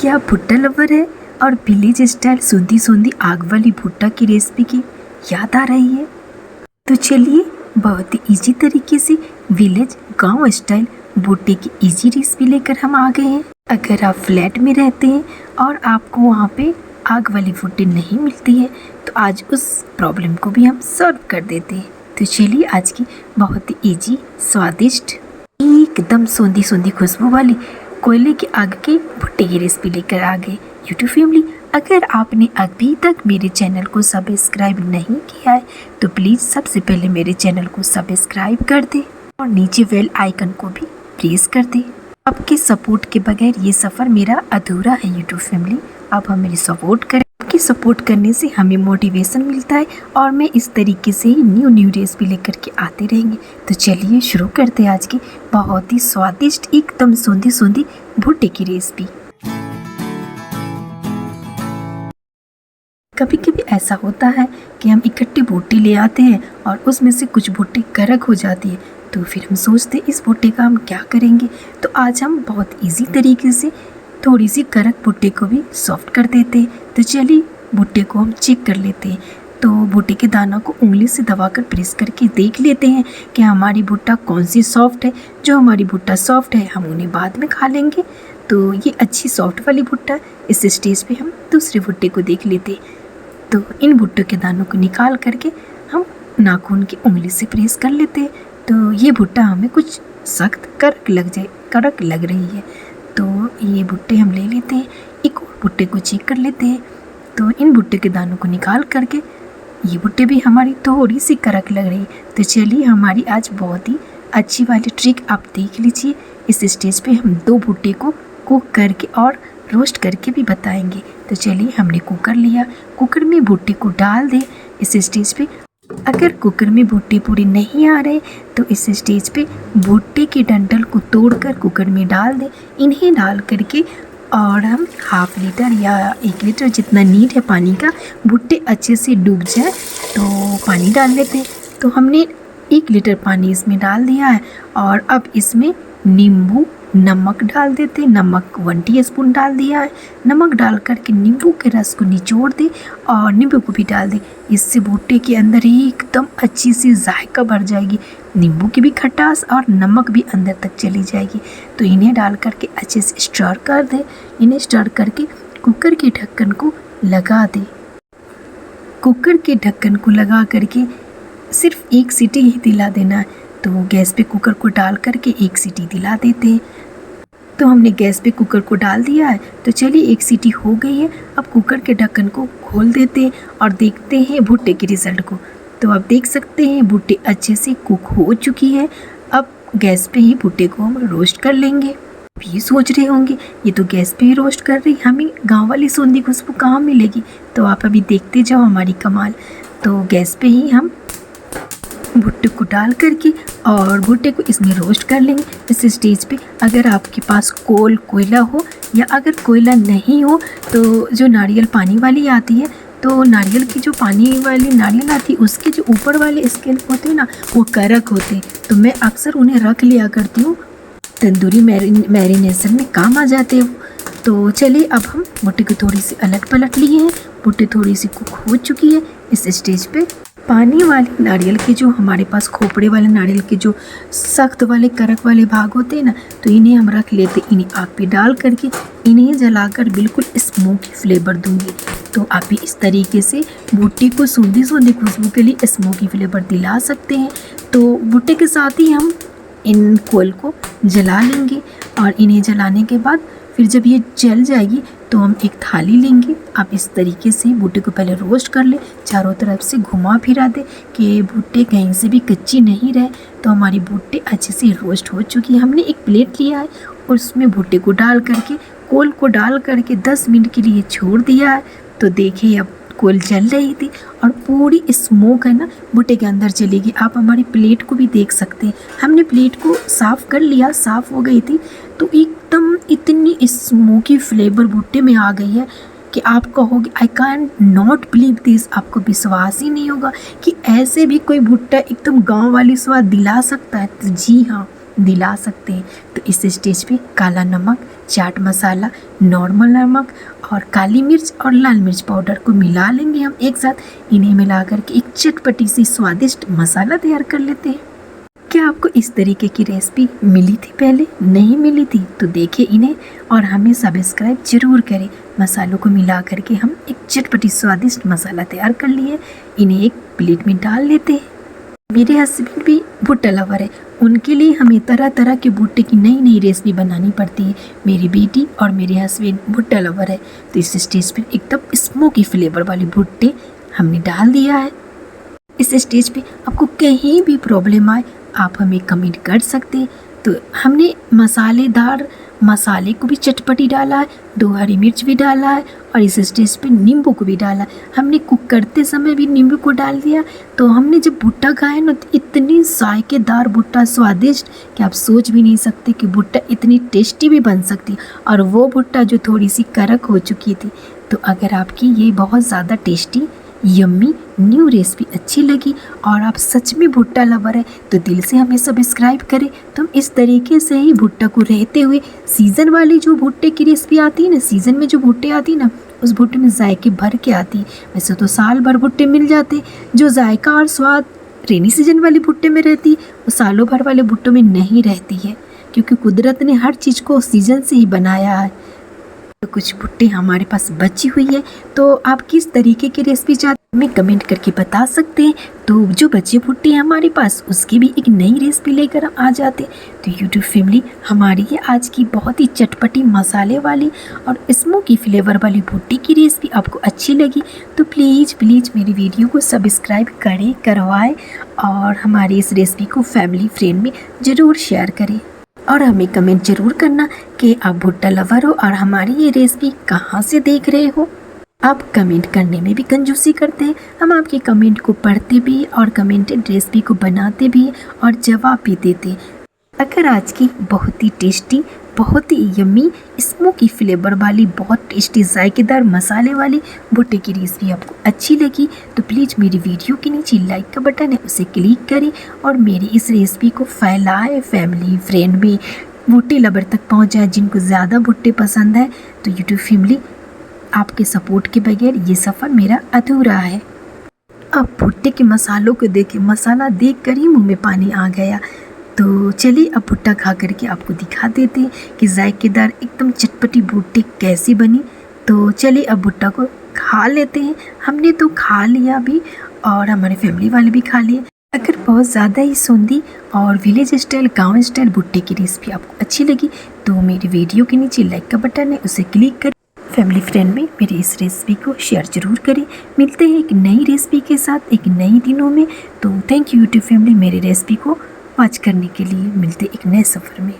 क्या आप भुट्टा लवर है और विलेज स्टाइल सूंदी सूंदी आग वाली भुट्टा की रेसिपी की याद आ रही है? तो चलिए बहुत ही इजी तरीके से विलेज गांव स्टाइल भुट्टे की इजी रेसिपी लेकर हम आ गए हैं। अगर आप फ्लैट में रहते हैं और आपको वहाँ पे आग वाली भुट्टे नहीं मिलती है तो आज उस प्रॉब्लम को भी हम सॉल्व कर देते हैं। तो चलिए आज की बहुत ही इजी स्वादिष्ट एकदम सोंधी सोंधी खुशबू वाली कोयले की आग की भुट्टे की रेसिपी लेकर आ गए। यूट्यूब फैमिली, अगर आपने अभी तक मेरे चैनल को सब्सक्राइब नहीं किया है तो प्लीज़ सबसे पहले मेरे चैनल को सब्सक्राइब कर दें और नीचे बेल आइकन को भी प्रेस कर दें। आपके सपोर्ट के बगैर ये सफ़र मेरा अधूरा है। यूट्यूब फैमिली, आप हमें सपोर्ट करें। आपकी सपोर्ट करने से हमें मोटिवेशन मिलता है और मैं इस तरीके से ही न्यू रेसिपी लेकर के आते रहेंगे। तो चलिए शुरू करते हैं आज की बहुत ही स्वादिष्ट एकदम सोंधी सोंधी भुट्टे की रेसिपी। कभी कभी ऐसा होता है कि हम इकट्ठी भुट्टे ले आते हैं और उसमें से कुछ भुट्टे कड़क हो जाती है, तो फिर हम सोचते हैं इस भुट्टे का हम क्या करेंगे। तो आज हम बहुत इजी तरीके से थोड़ी सी कड़क भुट्टे को भी सॉफ्ट कर देते हैं। तो चलिए भुट्टे को हम चेक कर लेते हैं। तो भुट्टे के दाना को उंगली से दबाकर प्रेस करके देख लेते हैं कि हमारी भुट्टा कौन सी सॉफ्ट है। जो हमारी भुट्टा सॉफ्ट है हम उन्हें बाद में खा लेंगे। तो ये अच्छी सॉफ्ट वाली भुट्टा, इस स्टेज पे हम दूसरे भुट्टे को देख लेते हैं। तो इन भुट्टों के दानों को निकाल करके हम नाखून की उंगली से प्रेस कर लेते हैं। तो ये भुट्टा हमें कुछ सख्त कड़क लग रही है, तो ये भुट्टे हम ले लेते हैं। एक और भुट्टे को चेक कर लेते हैं। तो इन भुट्टे के दानों को निकाल करके ये भुट्टे भी हमारी थोड़ी सी कड़क लग रही है। तो चलिए हमारी आज बहुत ही अच्छी वाली ट्रिक आप देख लीजिए। इस स्टेज पे हम दो भुट्टे को कुक करके और रोस्ट करके भी बताएंगे। तो चलिए हमने कुकर लिया, कुकर में भुट्टे को डाल दें इस स्टेज पे। अगर कुकर में भुट्टे पूरे नहीं आ रहे तो इस स्टेज पे भुट्टे के डंठल को तोड़कर कुकर में डाल दें। इन्हें डाल करके और हम हाफ लीटर या 1 लीटर जितना नीड है पानी का, भुट्टे अच्छे से डूब जाए तो पानी डाल लेते हैं। तो हमने 1 लीटर पानी इसमें डाल दिया है और अब इसमें नींबू नमक डाल देते। नमक 1 टीस्पून डाल दिया है। नमक डाल करके नींबू के रस को निचोड़ दे और नींबू को भी डाल दे। इससे भुट्टे के अंदर एकदम अच्छी सी जायका भर जाएगी, नींबू की भी खटास और नमक भी अंदर तक चली जाएगी। तो इन्हें डाल करके अच्छे से स्टर कर दे। इन्हें स्टर करके कुकर के ढक्कन को लगा दे। कुकर के ढक्कन को लगा करके सिर्फ 1 सीटी ही दिला देना है। तो गैस पे कुकर को डाल करके 1 सीटी दिला देते हैं। तो हमने गैस पे कुकर को डाल दिया है। तो चलिए 1 सीटी हो गई है। अब कुकर के ढक्कन को खोल देते हैं और देखते हैं भुट्टे के रिजल्ट को। तो आप देख सकते हैं भुट्टे अच्छे से कुक हो चुकी है। अब गैस पे ही भुट्टे को हम रोस्ट कर लेंगे। आप ये सोच रहे होंगे ये तो गैस पे ही रोस्ट कर रही, हमें गाँव वाली सूंधी खुशबू कहाँ मिलेगी। तो आप अभी देखते जाओ हमारी कमाल। तो गैस पे ही हम भुट्टे को डाल करके और भुट्टे को इसमें रोस्ट कर लेंगे। इस स्टेज पे अगर आपके पास कोयला हो या अगर कोयला नहीं हो तो जो नारियल पानी वाली आती है, तो नारियल की जो पानी वाली नारियल आती है उसके जो ऊपर वाले स्केल होते हैं ना, वो कड़क होते हैं। तो मैं अक्सर उन्हें रख लिया करती हूँ, तंदूरी मैरिनेशन में काम आ जाते हैं। तो चलिए अब हम भुट्टे को थोड़ी सी अलट पलट लिए हैं। भुट्टे थोड़ी सी कुक हो चुकी है। इस स्टेज पे पानी वाले नारियल के जो हमारे पास खोपड़े वाले नारियल के जो सख्त वाले कड़क वाले भाग होते हैं ना, तो इन्हें हम रख लेते। इन्हें आग पे डाल करके इन्हें जलाकर बिल्कुल स्मोकी फ्लेवर दूंगी। तो आप भी इस तरीके से भुट्टे को सूंधी सूंधी खुशबू के लिए स्मोकी फ्लेवर दिला सकते हैं। तो भुट्टे के साथ ही हम इन कोयल को जला लेंगे और इन्हें जलाने के बाद फिर जब ये जल जाएगी तो हम एक थाली लेंगे। आप इस तरीके से भुट्टे को पहले रोस्ट कर ले, चारों तरफ से घुमा फिरा दे कि भुट्टे कहीं से भी कच्ची नहीं रहे। तो हमारी भुट्टे अच्छे से रोस्ट हो चुकी है। हमने एक प्लेट लिया है और उसमें भुट्टे को डाल करके कोल को डाल करके 10 मिनट के लिए छोड़ दिया है। तो देखिए अब कोल जल रही थी और पूरी स्मोक है ना भुट्टे के अंदर चलेगी। आप हमारी प्लेट को भी देख सकते हैं। हमने प्लेट को साफ़ कर लिया, साफ़ हो गई थी। तो एकदम इतनी स्मोकी फ्लेवर भुट्टे में आ गई है कि आप कहोगे I can not believe this. आपको विश्वास ही नहीं होगा कि ऐसे भी कोई भुट्टा एकदम गांव वाली स्वाद दिला सकता है। तो जी हाँ, दिला सकते हैं। तो इस स्टेज पे काला नमक, चाट मसाला, नॉर्मल नमक और काली मिर्च और लाल मिर्च पाउडर को मिला लेंगे हम एक साथ। इन्हें मिला करके एक चटपटी सी स्वादिष्ट मसाला तैयार कर लेते हैं। क्या आपको इस तरीके की रेसिपी मिली थी पहले? नहीं मिली थी तो देखिए इन्हें और हमें सब्सक्राइब जरूर करें। मसालों को मिला करके हम एक चटपटी स्वादिष्ट मसाला तैयार कर लिए। इन्हें एक प्लेट में डाल लेते हैं। मेरे हस्बैंड भी भुट्टा लवर है, उनके लिए हमें तरह तरह के भुट्टे की नई नई रेसिपी बनानी पड़ती है। मेरी बेटी और मेरे हस्बैंड भुट्टा लवर है, तो इस स्टेज पर एकदम स्मोकी फ्लेवर वाले भुट्टे हमने डाल दिया है। इस स्टेज पे आपको कहीं भी प्रॉब्लम आए आप हमें कमेंट कर सकते हैं। तो हमने मसालेदार मसाले को भी चटपटी डाला है, 2 हरी मिर्च भी डाला है और इस स्टेज पे नींबू को भी डाला। हमने कुक करते समय भी नींबू को डाल दिया। तो हमने जब भुट्टा खाया ना तो इतनी जायकेदार भुट्टा, स्वादिष्ट कि आप सोच भी नहीं सकते कि भुट्टा इतनी टेस्टी भी बन सकती। और वो भुट्टा जो थोड़ी सी कड़क हो चुकी थी। तो अगर आपकी ये बहुत ज़्यादा टेस्टी यम्मी न्यू रेसिपी अच्छी लगी और आप सच में भुट्टा लवर है तो दिल से हमें सब्सक्राइब करें। तो हम इस तरीके से ही भुट्टा को रहते हुए सीज़न वाली जो भुट्टे की रेसिपी आती है ना, सीज़न में जो भुट्टे आती है ना, उस भुट्टे में जायके भर के आती है। वैसे तो साल भर भुट्टे मिल जाते, जो जायका और स्वाद रेनी सीजन वाले भुट्टे में रहती है वो सालों भर वाले भुट्टों में नहीं रहती है, क्योंकि कुदरत ने हर चीज़ को सीज़न से ही बनाया है। तो कुछ भुट्टे हमारे पास बची हुई है, तो आप किस तरीके की रेसिपी चाहते हैं हमें कमेंट करके बता सकते हैं। तो जो बचे भुट्टे हैं हमारे पास उसकी भी एक नई रेसिपी लेकर आ जाते हैं। तो यूट्यूब फैमिली, हमारी ये आज की बहुत ही चटपटी मसाले वाली और स्मोकी फ्लेवर वाली भुट्टे की रेसिपी आपको अच्छी लगी तो प्लीज़ मेरी वीडियो को सब्सक्राइब करें, करवाएं और हमारी इस रेसिपी को फैमिली फ्रेंड में ज़रूर शेयर करें। और हमें कमेंट जरूर करना कि आप भुट्टा लवर हो और हमारी ये रेसिपी कहाँ से देख रहे हो। आप कमेंट करने में भी कंजूसी करते हैं, हम आपके कमेंट को पढ़ते भी और कमेंटेड रेसिपी को बनाते भी और जवाब भी देते हैं। अगर आज की बहुत ही टेस्टी, बहुत ही यम्मी स्मोकी फ्लेवर वाली, बहुत टेस्टी जायकेदार मसाले वाली भुट्टे की रेसिपी आपको अच्छी लगी तो प्लीज़ मेरी वीडियो के नीचे लाइक का बटन है उसे क्लिक करें और मेरी इस रेसिपी को फैलाएं, फैमिली फ्रेंड में भुट्टे लवर तक पहुंच जाए जिनको ज़्यादा भुट्टे पसंद है। तो यूट्यूब फैमिली, आपके सपोर्ट के बगैर ये सफ़र मेरा अधूरा है। अब भुट्टे के मसालों को देखे, मसाला देख कर ही मुँह में पानी आ गया। तो चलिए अब भुट्टा खा करके आपको दिखा देते हैं कि जायकेदार एकदम चटपटी भुट्टे कैसी बनी। तो चलिए अब भुट्टा को खा लेते हैं। हमने तो खा लिया भी और हमारे फैमिली वाले भी खा लिए। अगर बहुत ज़्यादा ही सूंदी और विलेज स्टाइल, गांव स्टाइल भुट्टे की रेसिपी आपको अच्छी लगी तो मेरी वीडियो के नीचे लाइक का बटन है उसे क्लिक करें, फैमिली फ्रेंड में मेरी इस रेसिपी को शेयर जरूर करें। मिलते हैं एक नई रेसिपी के साथ एक नई दिनों में। तो थैंक यू यूट्यूब फैमिली मेरी रेसिपी को वॉच करने के लिए। मिलते एक नए सफ़र में।